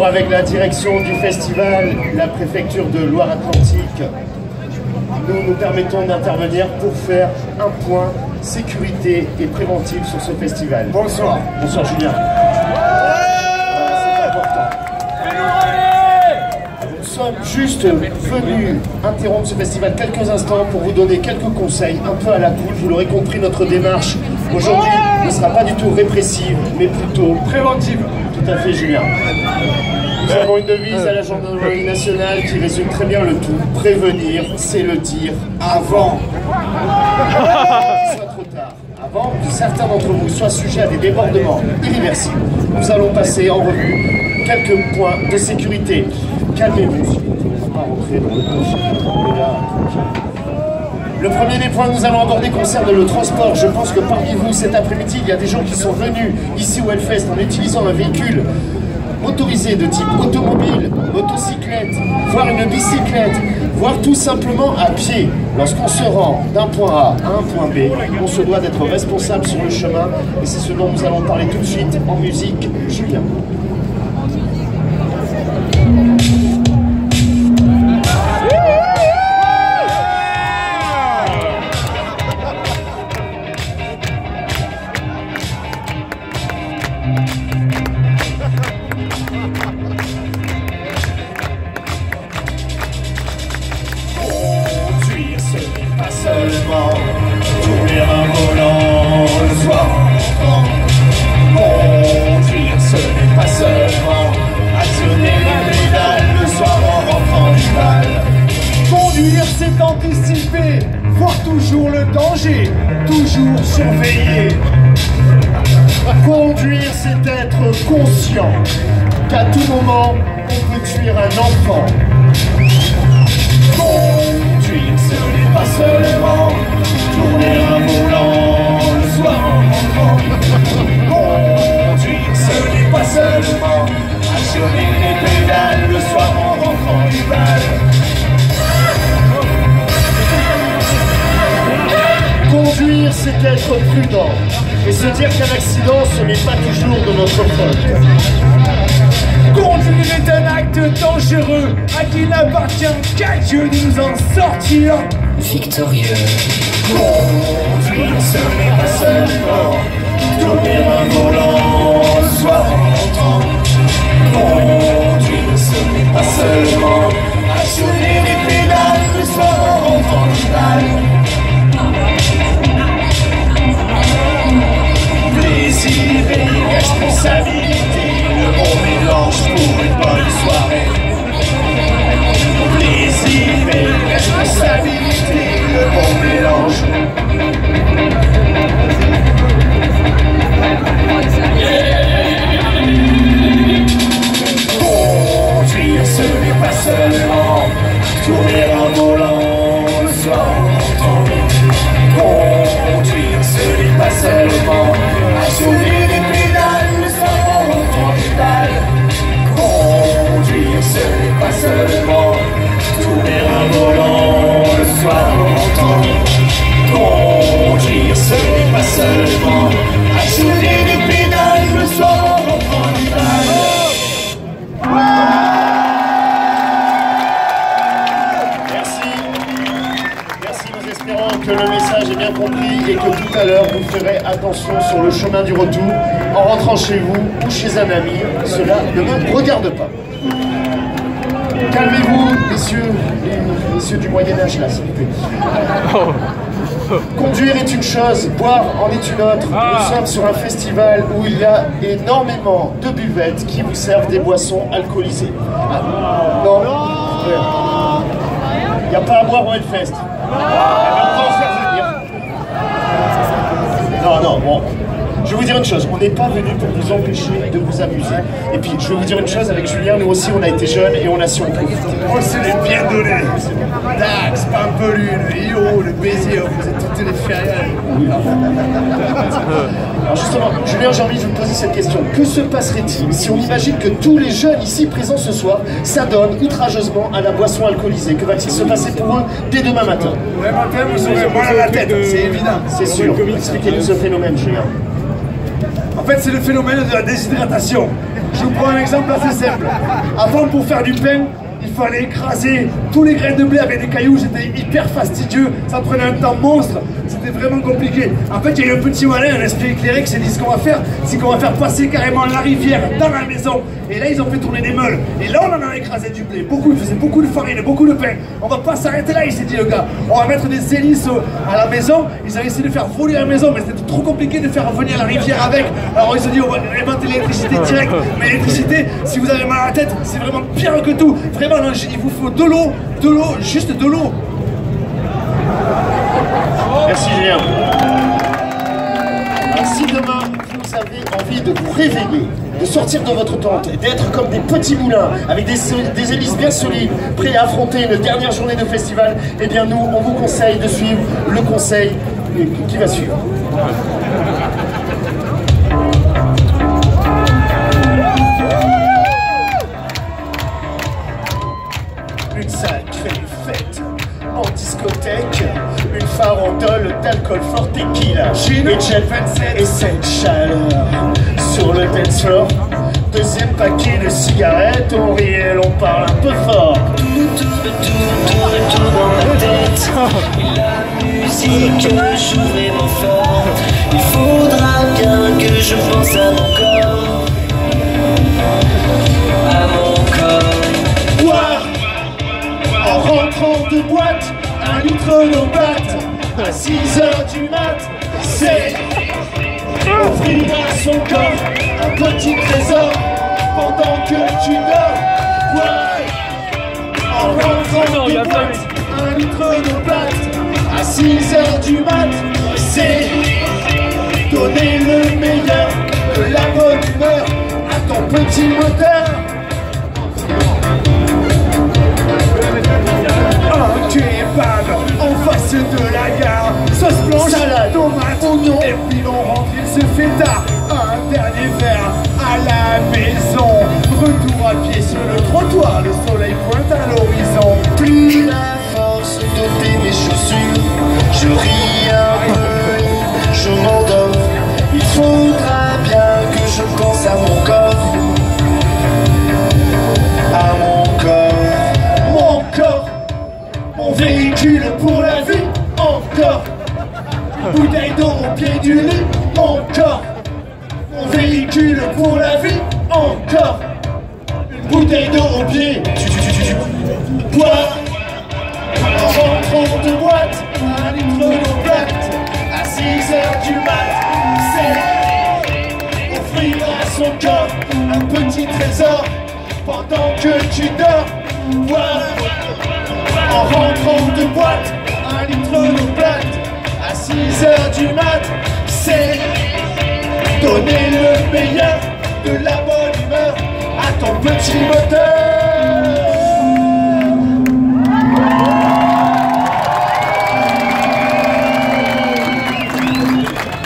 Avec la direction du festival, la préfecture de Loire-Atlantique, nous nous permettons d'intervenir pour faire un point sécurité et préventive sur ce festival. Bonsoir. Bonsoir Julien. C'est important. Nous sommes juste venus interrompre ce festival quelques instants pour vous donner quelques conseils un peu à la cool. Vous l'aurez compris, notre démarche aujourd'hui ne sera pas du tout répressive, mais plutôt préventive. Tout à fait Julien. Nous avons une devise à la gendarmerie nationale qui résume très bien le tout. Prévenir, c'est le dire avant. Qu'il soit trop tard. Avant que certains d'entre vous soient sujets à des débordements irréversibles, nous allons passer en revue quelques points de sécurité. Calmez-vous, on ne va pas rentrer dans le conflit. Le premier des points que nous allons aborder concerne le transport. Je pense que parmi vous, cet après-midi, il y a des gens qui sont venus ici au Hellfest en utilisant un véhicule motorisé de type automobile, motocyclette, voire une bicyclette, voire tout simplement à pied. Lorsqu'on se rend d'un point A à un point B, on se doit d'être responsable sur le chemin et c'est ce dont nous allons parler tout de suite en musique. Julien. Tourner un volant le soir en rentrant. Conduire, ce n'est pas seulement actionner les pédales le soir en rentrant du bal. Conduire, c'est anticiper, voir toujours le danger, toujours surveiller. Conduire, c'est être conscient qu'à tout moment, on peut tuer un enfant. Conduire, ce n'est pas seulement tourner un volant le soir en rentrant. Conduire, ce n'est pas seulement actionner les pédales le soir en rentrant du bal. Conduire, c'est être prudent et se dire qu'un accident, ce n'est pas toujours de notre faute. Conduire est un acte dangereux à qui n'appartient qu'à Dieu de nous en sortir victorieux. Conduire, ce n'est pas seulement tourner un volant le soir en rentrant. Conduire, ce n'est pas seulement actionner les pédales le soir en rentrant du bal. Plaisir et responsabilité, le bon mélange pour une bonne soirée. Plaisir et responsabilité, le bon mélange. Conduire, ce n'est pas seulement tourner un volant le soir en rentrant. Conduire, ce n'est pas seulement actionner les pédales le soir en rentrant du bal. Conduire, ce n'est pas seulement tourner un volant le soir en rentrant. Conduire, ce n'est pas seulement actionner les pédales le soir en rentrant du bal. Merci, nous espérons que le message est bien compris et que tout à l'heure vous ferez attention sur le chemin du retour en rentrant chez vous ou chez un ami. Cela ne me regarde pas. Calmez-vous, messieurs du Moyen-Âge là, s'il vous plaît. Conduire est une chose, boire en est une autre. Nous sommes sur un festival où il y a énormément de buvettes qui vous servent des boissons alcoolisées. Non. Il n'y a pas à boire au Hellfest. On va en faire venir. Non, bon. Je vais vous dire une chose, on n'est pas venu pour vous empêcher de vous amuser. Et puis, je vais vous dire une chose, avec Julien, nous aussi, on a été jeunes et on a su en profiter. On se l'est bien donné. Dax, Pampelune, Io, le baiser, vous êtes toutes les ferrières. Alors justement, Julien, j'ai envie de vous poser cette question. Que se passerait-il si on imagine que tous les jeunes ici présents ce soir s'adonnent outrageusement à la boisson alcoolisée? Que va-t-il se passer pour eux dès demain matin? Demain matin, vous aurez mal à la tête, c'est évident. C'est sûr. Expliquez-nous ce phénomène, Julien. En fait, c'est le phénomène de la déshydratation. Je vous prends un exemple assez simple. Avant, pour faire du pain, il fallait écraser tous les grains de blé avec des cailloux, c'était hyper fastidieux, ça prenait un temps monstre, c'était vraiment compliqué. En fait, il y a eu un petit malin, un esprit éclairé qui s'est dit ce qu'on va faire, c'est qu'on va faire passer carrément la rivière dans la maison. Et là, ils ont fait tourner des meules. Et là, on en a écrasé du blé, beaucoup, il faisait beaucoup de farine, beaucoup de pain. On va pas s'arrêter là, il s'est dit le gars. On va mettre des hélices à la maison. Ils avaient essayé de faire voler la maison, mais c'était trop compliqué de faire venir la rivière avec. Alors ils se dit on va inventer l'électricité directe. Mais l'électricité, si vous avez mal à la tête, c'est vraiment pire que tout. Vraiment, non, il vous faut de l'eau, juste de l'eau. Merci Julien. Alors, si demain vous avez envie de vous réveiller, de sortir de votre tente et d'être comme des petits moulins avec des hélices bien solides, prêts à affronter une dernière journée de festival, eh bien nous, on vous conseille de suivre le conseil qui va suivre. Une sacrée fête en discothèque, une farandole d'alcool fort tequila, et jet 27 et cette chaleur sur le dance floor. Deuxième paquet de cigarettes, on rit et l'on parle un peu fort. Tout dans ma tête. Et la musique joue vraiment fort. Il faudra bien que je pense à mon corps. À mon corps. Boire en rentrant de boîte, un litre d'eau plate, à 6h du mat, c'est offrir à son corps un petit trésor pendant que tu dors. Ouais. En rentrant de boîte, un litre d'eau plate, à 6h du mat, c'est donner le meilleur de la bonne humeur à ton petit moteur. Un kebab en face de la gare, sauce blanche, salade, tomate, oignon, et puis l'on rentre, il se fait tard. Un dernier verre à la maison, retour à pied sur le trottoir, le soleil pointe à l'horizon. Plus la force d'ôter mes chaussures, je ris un peu, je m'endors. Il faudra bien que je pense à mon corps, à mon corps, mon véhicule pour la vie, encore. Une bouteille d'eau au pied du lit, encore. Mon véhicule pour la vie, encore. Une bouteille d'eau au pied, boire. En rentrant de boîte, un litre d'eau plate, à 6h du mat, c'est offrir à son corps un petit trésor pendant que tu dors. Boire. En rentrant de boîte, un litre d'eau plate, à 6h du mat, c'est donner le meilleur de la bonne humeur à ton petit moteur.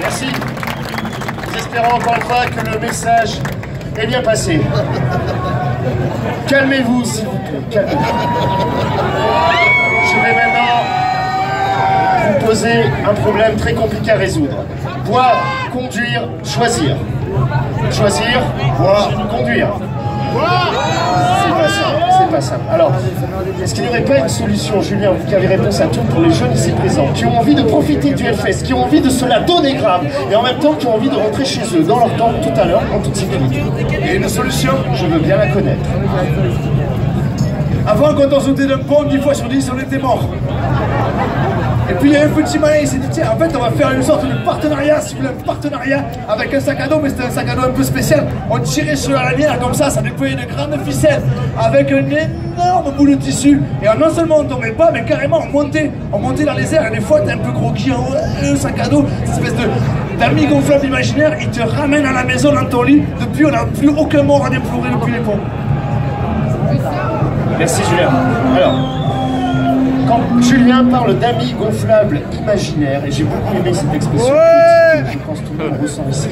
Merci. Nous espérons encore une fois que le message est bien passé. Calmez-vous, s'il vous plaît, calmez-vous. Je vais maintenant vous poser un problème très compliqué à résoudre. Boire, conduire, choisir. Choisir, boire, conduire. C'est pas simple, c'est pas simple. Alors, est-ce qu'il n'y aurait pas une solution, Julien, vous qui avez réponse à tout, pour les jeunes ici présents, qui ont envie de profiter du Hellfest, qui ont envie de se la donner grave, et en même temps qui ont envie de rentrer chez eux, dans leur temps, tout à l'heure, en toute sécurité? Et une solution, Je veux bien la connaître. avant quand on sautait d'un pont, 10 fois sur 10 on était mort. Et puis il y a un petit malin, il s'est dit tiens en fait on va faire une sorte de partenariat, si vous voulez un partenariat avec un sac à dos, mais c'était un sac à dos un peu spécial. On tirait sur la lanière comme ça déployait une grande ficelle avec un énorme bout de tissu. Et non seulement on tombait pas, mais carrément on montait dans les airs. Et des fois t'es un peu groggy en haut, le sac à dos, cette espèce d'amis gonflable imaginaire, il te ramène à la maison dans ton lit. Depuis on n'a plus aucun mort à déplorer depuis les ponts. Merci Julien. Alors, quand Quand Julien parle d'amis gonflables imaginaires, et j'ai beaucoup aimé cette expression, je pense tout le monde ressent ici,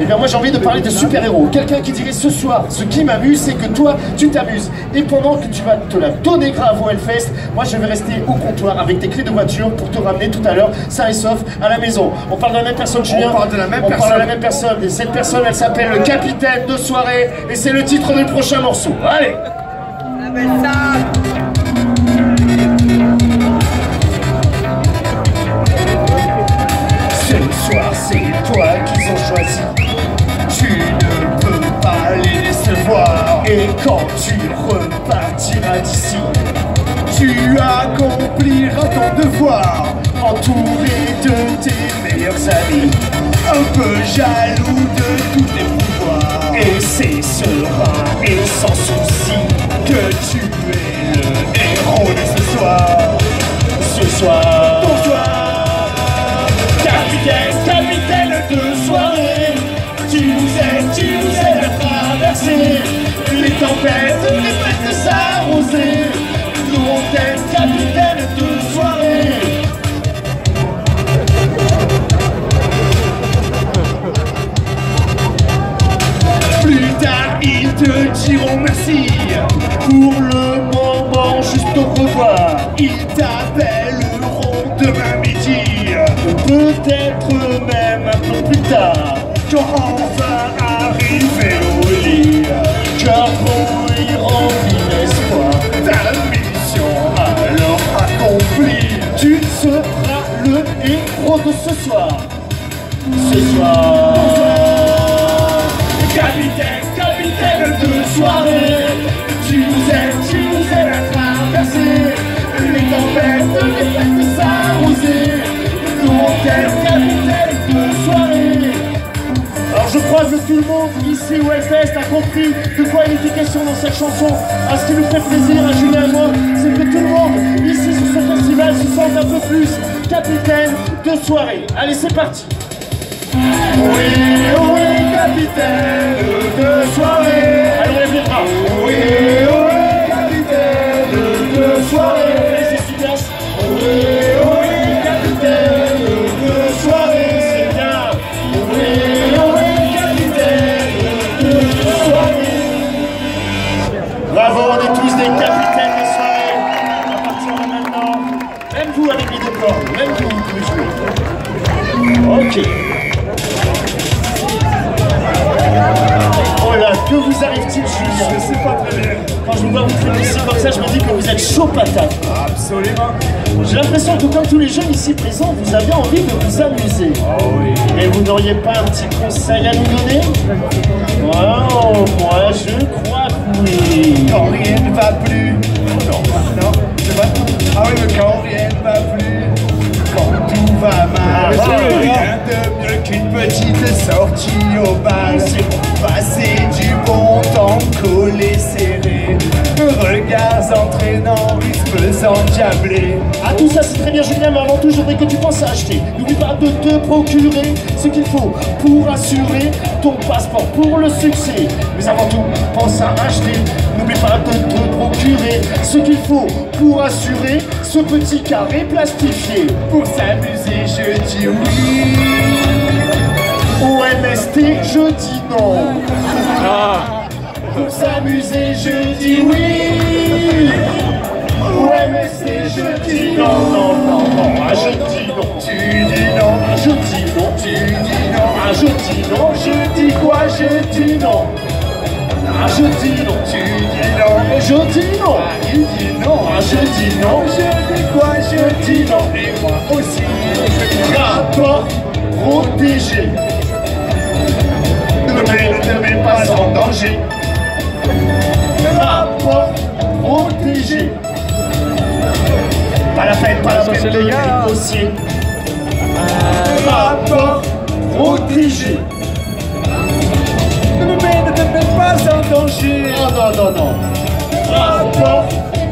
et bien moi j'ai envie de parler de super-héros. Quelqu'un qui dirait ce soir, ce qui m'amuse, c'est que toi, tu t'amuses. Et pendant que tu vas te la donner grave au Hellfest, moi je vais rester au comptoir avec tes clés de voiture pour te ramener tout à l'heure, sain et sauf, à la maison. On parle de la même personne, Julien? On parle de la même personne. On parle de la même personne. Et cette personne, elle s'appelle le capitaine de soirée, et c'est le titre du prochain morceau. Allez! Ce soir, c'est toi qu'ils ont choisi. Tu ne peux pas les décevoir. Et quand tu repartiras d'ici, tu accompliras ton devoir, entouré de tes meilleurs amis, un peu jaloux de tous tes pouvoirs. Et c'est serein et sans souci que tu es le héros de ce soir. Ce soir, ton soir, capitaine de soirée. Tu nous aides à traverser les tempêtes, les fêtes s'arroser. Nous on t'aime, capitaine de soirée. Plus tard ils te diront merci. Pour le moment juste au revoir. Ils t'appelleront demain midi, peut-être même un peu plus tard, quand on va arriver au lit. Car on y remplit l'espoir, ta mission alors accomplie. Tu seras le héros de ce soir. Ce soir, capitaine de soirée. Tu nous aides à traverser les tempêtes, les fêtes s'arroser. Nous on t'aime, capitaine de soirée. Alors je crois que tout le monde ici au Hellfest a compris de quoi il était question dans cette chanson. À ce qui nous fait plaisir à Julien et moi, c'est que tout le monde ici sur ce festival se sente un peu plus capitaine de soirée. Allez, c'est parti. Oui, capitaine de soirée. Allez, on lève les bras. Oui, capitaine de soirée. Allez, c'est efficace. Oui, capitaine de soirée. C'est bien. Oui, capitaine de soirée. Bravo, on est tous des capitaines de soirée. À partir de maintenant, même vous avec les deux cordes, même vous pouvez jouer. Ok. Oh là, que vous arrive-t-il, Julien? Je sais pas très bien. Quand je vous vois vous trébucher comme ça, je me dis que vous êtes chaud patate. Absolument. J'ai l'impression que comme tous les jeunes ici présents, vous avez envie de vous amuser. Oh oui. Et vous n'auriez pas un petit conseil à nous donner? Wow, moi je crois que oui. Quand rien ne va plus. Non, c'est pas. Ah oui, mais quand rien ne va plus. Quand tout va mal. Rien de mieux qu'une petite sortie au bal. Passer du bon temps collé serré. Regards entraînants, risques faisant diabler. Ah, tout ça c'est très bien, Julien, mais avant tout je voudrais que tu penses à acheter. N'oublie pas de te procurer ce qu'il faut pour assurer ton passeport pour le succès. Mais avant tout, pense à acheter. N'oublie pas de te procurer ce qu'il faut pour assurer ce petit carré plastifié. Pour s'amuser, je dis oui. Au MST, je dis non. Pour s'amuser, je dis oui. Au MST, je dis non, non, non, non. Ah, je dis non. Tu dis non. Ah, je dis non. Tu dis non. Ah, je dis non. Je dis quoi? Je dis non. Ah, je dis non. Tu dis non. Je dis non. Ah, il dit non. Ah, je dis non. Je dis quoi? Je dis non. Et moi aussi. Rapport protégé. Ne te mets pas en danger. Rapport protégé. Pas la peine de négocier. Rapport protégé. Ne te mets pas en danger. Non, non, non, non. Rapport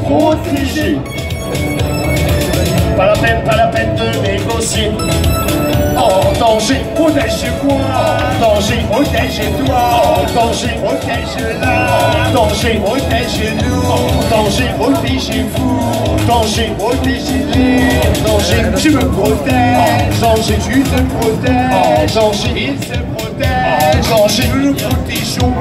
protégé. Pas la peine de négocier. En danger. Protège quoi? En danger. danger, protège-toi, danger, protège-la, danger, protège-nous, danger, protégez-vous, danger, protégez-les, danger, je me protège, danger, tu te protèges, danger, il se protège, danger, nous nous protégeons.